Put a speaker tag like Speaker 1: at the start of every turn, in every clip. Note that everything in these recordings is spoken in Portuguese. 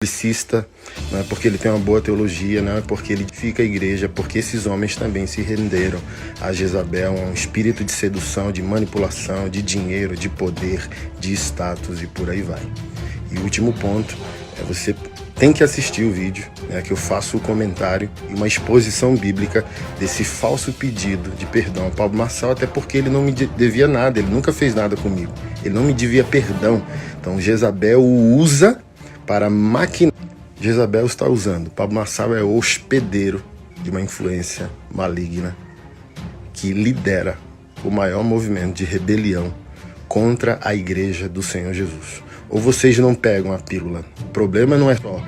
Speaker 1: Publicista, não é porque ele tem uma boa teologia, não é porque ele edifica a igreja, porque esses homens também se renderam a Jezabel, a um espírito de sedução, de manipulação, de dinheiro, de poder, de status e por aí vai. E o último ponto é você tem que assistir o vídeo, né, que eu faço o comentário e uma exposição bíblica desse falso pedido de perdão ao Pablo Marçal, até porque ele não me devia nada, ele nunca fez nada comigo, ele não me devia perdão. Então Jezabel o usa para maquinar. Jezabel está usando. Pablo Marçal é hospedeiro de uma influência maligna que lidera o maior movimento de rebelião contra a igreja do Senhor Jesus. Ou vocês não pegam a pílula. O problema não é só...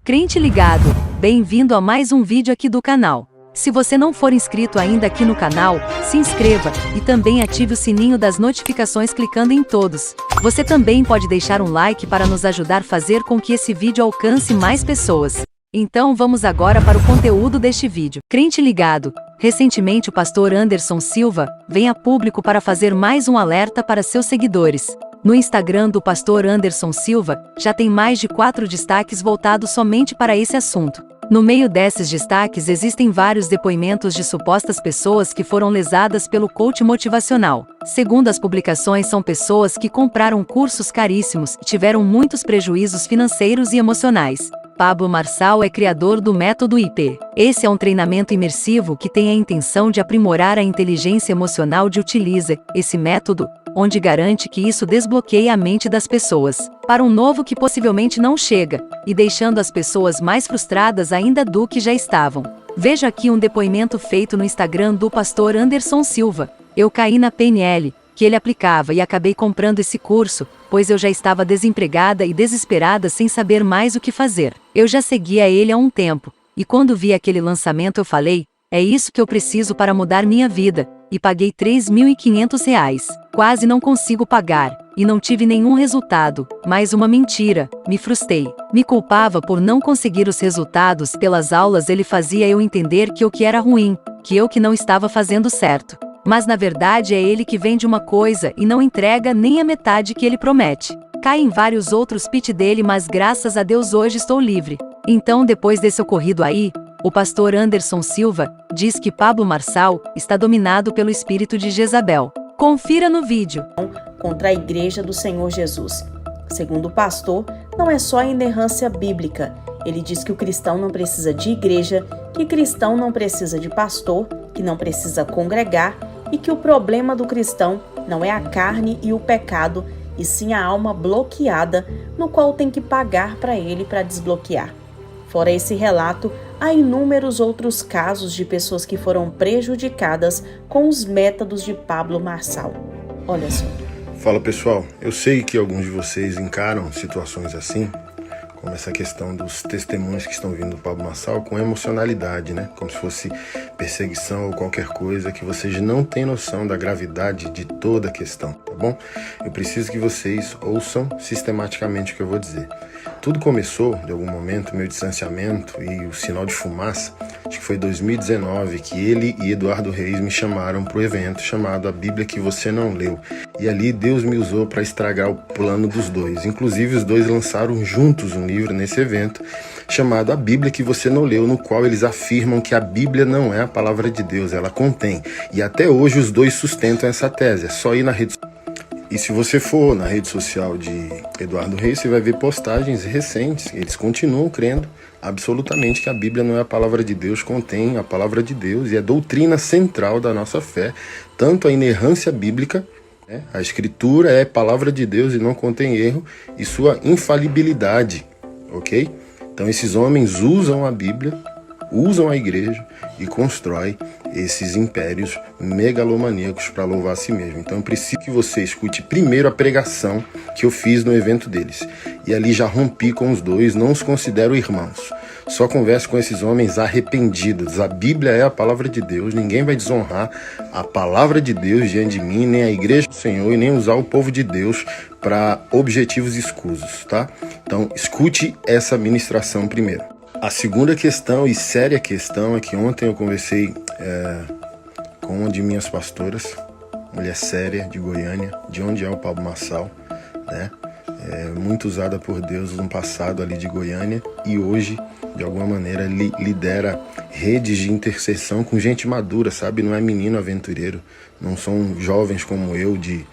Speaker 2: Crente ligado, bem-vindo a mais um vídeo aqui do canal. Se você não for inscrito ainda aqui no canal, se inscreva e também ative o sininho das notificações clicando em todos. Você também pode deixar um like para nos ajudar a fazer com que esse vídeo alcance mais pessoas. Então vamos agora para o conteúdo deste vídeo. Crente ligado, recentemente o pastor Anderson Silva vem a público para fazer mais um alerta para seus seguidores. No Instagram do pastor Anderson Silva, já tem mais de 4 destaques voltados somente para esse assunto. No meio desses destaques existem vários depoimentos de supostas pessoas que foram lesadas pelo coach motivacional. Segundo as publicações, são pessoas que compraram cursos caríssimos e tiveram muitos prejuízos financeiros e emocionais. Pablo Marçal é criador do método IP. Esse é um treinamento imersivo que tem a intenção de aprimorar a inteligência emocional de utiliza esse método, onde garante que isso desbloqueia a mente das pessoas para um novo que possivelmente não chega, e deixando as pessoas mais frustradas ainda do que já estavam. Veja aqui um depoimento feito no Instagram do pastor Anderson Silva. Eu caí na PNL, que ele aplicava, e acabei comprando esse curso, pois eu já estava desempregada e desesperada sem saber mais o que fazer. Eu já seguia ele há um tempo, e quando vi aquele lançamento eu falei, é isso que eu preciso para mudar minha vida, e paguei R$ 3.500. Quase não consigo pagar, e não tive nenhum resultado, mais uma mentira, me frustrei. Me culpava por não conseguir os resultados. Pelas aulas ele fazia eu entender que eu que era ruim, que eu que não estava fazendo certo. Mas na verdade é ele que vende uma coisa e não entrega nem a metade que ele promete. Cai em vários outros pitch dele, mas graças a Deus hoje estou livre. Então, depois desse ocorrido aí, o pastor Anderson Silva diz que Pablo Marçal está dominado pelo espírito de Jezabel. Confira no vídeo.
Speaker 3: Contra a igreja do Senhor Jesus. Segundo o pastor, não é só a inerrância bíblica. Ele diz que o cristão não precisa de igreja, que cristão não precisa de pastor, que não precisa congregar e que o problema do cristão não é a carne e o pecado, e sim a alma bloqueada, no qual tem que pagar para ele para desbloquear. Fora esse relato, há inúmeros outros casos de pessoas que foram prejudicadas com os métodos de Pablo Marçal. Olha só.
Speaker 1: Fala pessoal, eu sei que alguns de vocês encaram situações assim, como essa questão dos testemunhos que estão vindo do Pablo Marçal com emocionalidade, né? Como se fosse perseguição ou qualquer coisa, que vocês não têm noção da gravidade de toda a questão, tá bom? Eu preciso que vocês ouçam sistematicamente o que eu vou dizer. Tudo começou, de algum momento, meu distanciamento e o sinal de fumaça, acho que foi 2019, que ele e Eduardo Reis me chamaram para o evento chamado A Bíblia que Você Não Leu. E ali Deus me usou para estragar o plano dos dois. Inclusive os dois lançaram juntos um livro nesse evento chamado A Bíblia que Você Não Leu, no qual eles afirmam que a Bíblia não é a palavra de Deus, ela contém. E até hoje os dois sustentam essa tese, é só ir na rede social. E se você for na rede social de Eduardo Reis, você vai ver postagens recentes. Eles continuam crendo absolutamente que a Bíblia não é a palavra de Deus, contém a palavra de Deus e é doutrina central da nossa fé, tanto a inerrância bíblica, né? A Escritura é palavra de Deus e não contém erro, e sua infalibilidade, ok? Então esses homens usam a Bíblia, usam a igreja e constroem esses impérios megalomaníacos para louvar a si mesmo. Então eu preciso que você escute primeiro a pregação que eu fiz no evento deles. E ali já rompi com os dois, não os considero irmãos. Só converso com esses homens arrependidos. A Bíblia é a palavra de Deus, ninguém vai desonrar a palavra de Deus diante de mim, nem a igreja do Senhor, e nem usar o povo de Deus para objetivos escusos, tá? Então escute essa ministração primeiro. A segunda questão e séria questão é que ontem eu conversei com uma de minhas pastoras, mulher séria de Goiânia, de onde é o Pablo Marçal, né? muito usada por Deus no passado ali de Goiânia e hoje, de alguma maneira, lidera redes de intercessão com gente madura, sabe? Não é menino aventureiro, não são jovens como eu de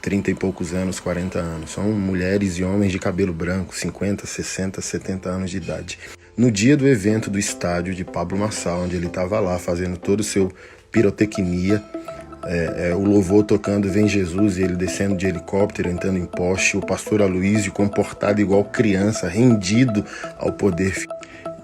Speaker 1: 30 e poucos anos, 40 anos. São mulheres e homens de cabelo branco, 50, 60, 70 anos de idade. No dia do evento do estádio de Pablo Marçal, onde ele estava lá fazendo todo o seu pirotecnia, o louvor tocando Vem Jesus e ele descendo de helicóptero, entrando em poste, o pastor Aloísio comportado igual criança, rendido ao poder.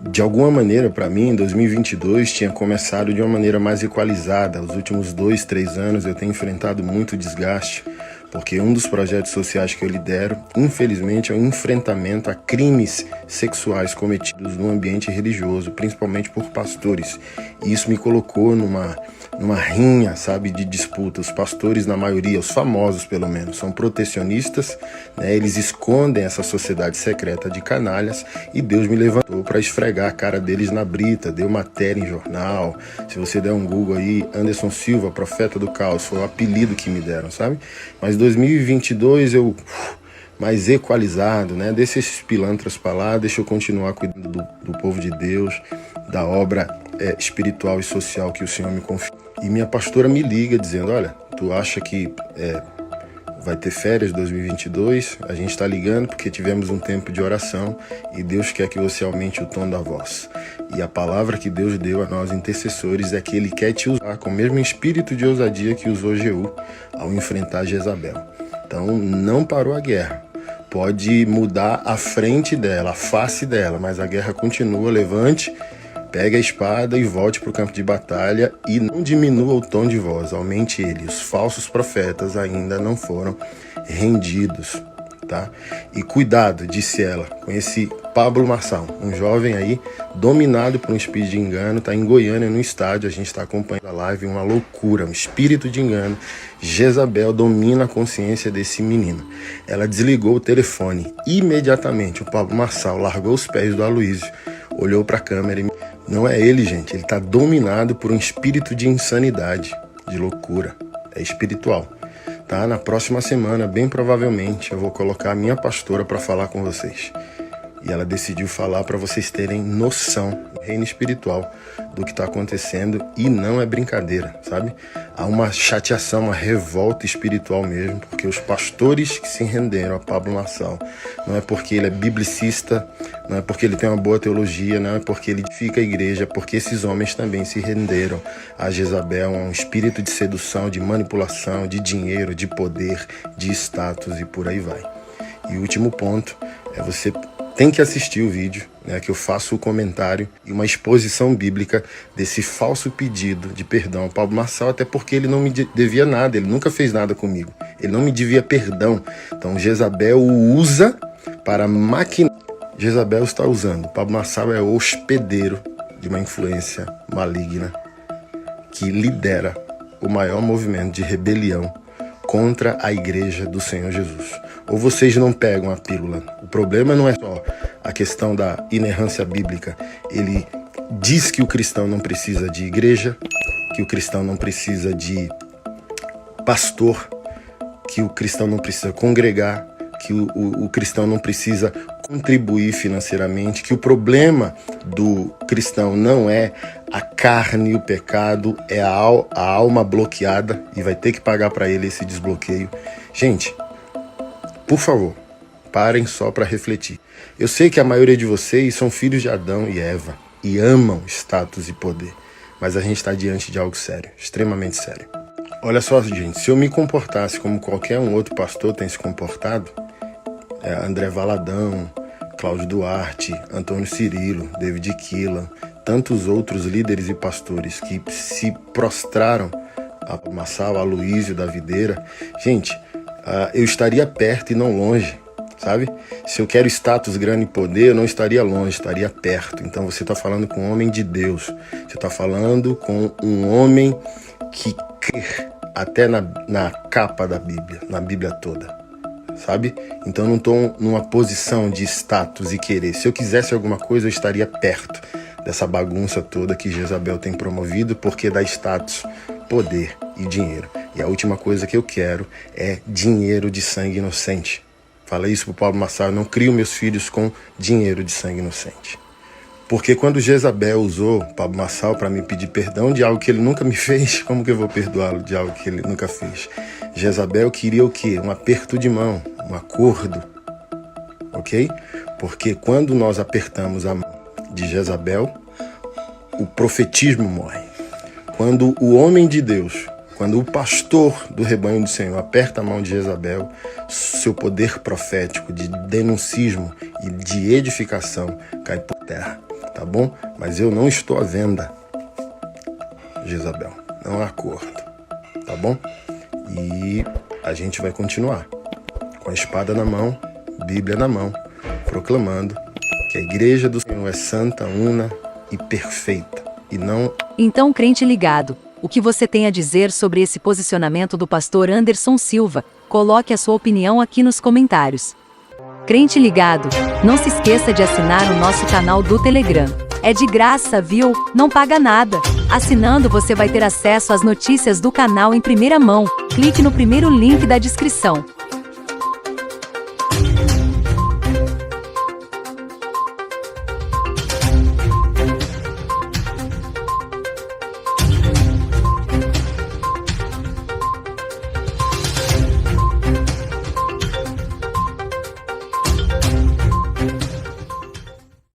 Speaker 1: De alguma maneira, para mim, em 2022 tinha começado de uma maneira mais equalizada. Os últimos 2, 3 anos eu tenho enfrentado muito desgaste, porque um dos projetos sociais que eu lidero, infelizmente, é o enfrentamento a crimes sexuais cometidos no ambiente religioso, principalmente por pastores. E isso me colocou numa rinha, sabe, de disputa. Os pastores, na maioria, os famosos pelo menos, são protecionistas, né? Eles escondem essa sociedade secreta de canalhas e Deus me levantou para esfregar a cara deles na brita, deu matéria em jornal. Se você der um Google aí, Anderson Silva, profeta do caos, foi o apelido que me deram, sabe? Mas 2022 eu mais equalizado, né? Deixa esses pilantras para lá, deixa eu continuar cuidando do povo de Deus, da obra espiritual e social que o Senhor me confia. E minha pastora me liga dizendo, olha, tu acha que vai ter férias 2022? A gente está ligando porque tivemos um tempo de oração e Deus quer que você aumente o tom da voz. E a palavra que Deus deu a nós intercessores é que Ele quer te usar com o mesmo espírito de ousadia que usou Jeú ao enfrentar Jezabel. Então não parou a guerra. Pode mudar a frente dela, a face dela, mas a guerra continua. Levante, pegue a espada e volte para o campo de batalha e não diminua o tom de voz, aumente ele. Os falsos profetas ainda não foram rendidos, tá? E cuidado, disse ela, com esse Pablo Marçal, um jovem aí dominado por um espírito de engano, está em Goiânia no estádio, a gente está acompanhando a live, uma loucura, um espírito de engano. Jezabel domina a consciência desse menino. Ela desligou o telefone imediatamente. O Pablo Marçal largou os pés do Aloísio, olhou para a câmera e... Não é ele, gente. Ele está dominado por um espírito de insanidade, de loucura. É espiritual. Tá? Na próxima semana, bem provavelmente, eu vou colocar a minha pastora para falar com vocês. E ela decidiu falar para vocês terem noção do reino espiritual do que está acontecendo. E não é brincadeira, sabe? Há uma chateação, uma revolta espiritual mesmo, porque os pastores que se renderam a Pablo Marçal, não é porque ele é biblicista, não é porque ele tem uma boa teologia, não é porque ele edifica a igreja, porque esses homens também se renderam a Jezabel, a um espírito de sedução, de manipulação, de dinheiro, de poder, de status e por aí vai. E o último ponto é você tem que assistir o vídeo, né, que eu faço o comentário e uma exposição bíblica desse falso pedido de perdão ao Pablo Marçal, até porque ele não me devia nada, ele nunca fez nada comigo, ele não me devia perdão. Então Jezabel o usa para maquinar. Jezabel está usando. Pablo Marçal é o hospedeiro de uma influência maligna que lidera o maior movimento de rebelião contra a igreja do Senhor Jesus. Ou vocês não pegam a pílula. O problema não é só a questão da inerrância bíblica. Ele diz que o cristão não precisa de igreja, que o cristão não precisa de pastor, que o cristão não precisa congregar, que o cristão não precisa contribuir financeiramente, que o problema do cristão não é a carne e o pecado, é a alma bloqueada e vai ter que pagar para ele esse desbloqueio. Gente, por favor, parem só para refletir. Eu sei que a maioria de vocês são filhos de Adão e Eva e amam status e poder, mas a gente está diante de algo sério, extremamente sério. Olha só, gente, se eu me comportasse como qualquer um outro pastor tem se comportado, André Valadão, Cláudio Duarte, Antônio Cirilo, David Keelan, tantos outros líderes e pastores que se prostraram a Marçal, a Aloísio da Videira, gente, eu estaria perto e não longe, sabe? Se eu quero status, grana e poder, eu não estaria longe, estaria perto. Então você está falando com um homem de Deus, você está falando com um homem que crê até na capa da Bíblia, na Bíblia toda. Sabe? Então eu não estou numa posição de status e querer. Se eu quisesse alguma coisa, eu estaria perto dessa bagunça toda que Jezabel tem promovido, porque dá status, poder e dinheiro. E a última coisa que eu quero é dinheiro de sangue inocente. Falei isso pro Pablo Marçal, eu não crio meus filhos com dinheiro de sangue inocente. Porque quando Jezabel usou Pablo Marçal para me pedir perdão de algo que ele nunca me fez, como que eu vou perdoá-lo de algo que ele nunca fez? Jezabel queria o quê? Um aperto de mão, um acordo, ok? Porque quando nós apertamos a mão de Jezabel, o profetismo morre. Quando o homem de Deus, quando o pastor do rebanho do Senhor aperta a mão de Jezabel, seu poder profético de denuncismo e de edificação cai por terra. Tá bom? Mas eu não estou à venda, Jezabel. Não há acordo. Tá bom? E a gente vai continuar com a espada na mão, Bíblia na mão, proclamando que a igreja do Senhor é santa, una e perfeita. E não...
Speaker 2: Então, crente ligado, o que você tem a dizer sobre esse posicionamento do pastor Anderson Silva? Coloque a sua opinião aqui nos comentários. Crente ligado, não se esqueça de assinar o nosso canal do Telegram. É de graça, viu? Não paga nada. Assinando você vai ter acesso às notícias do canal em primeira mão. Clique no primeiro link da descrição.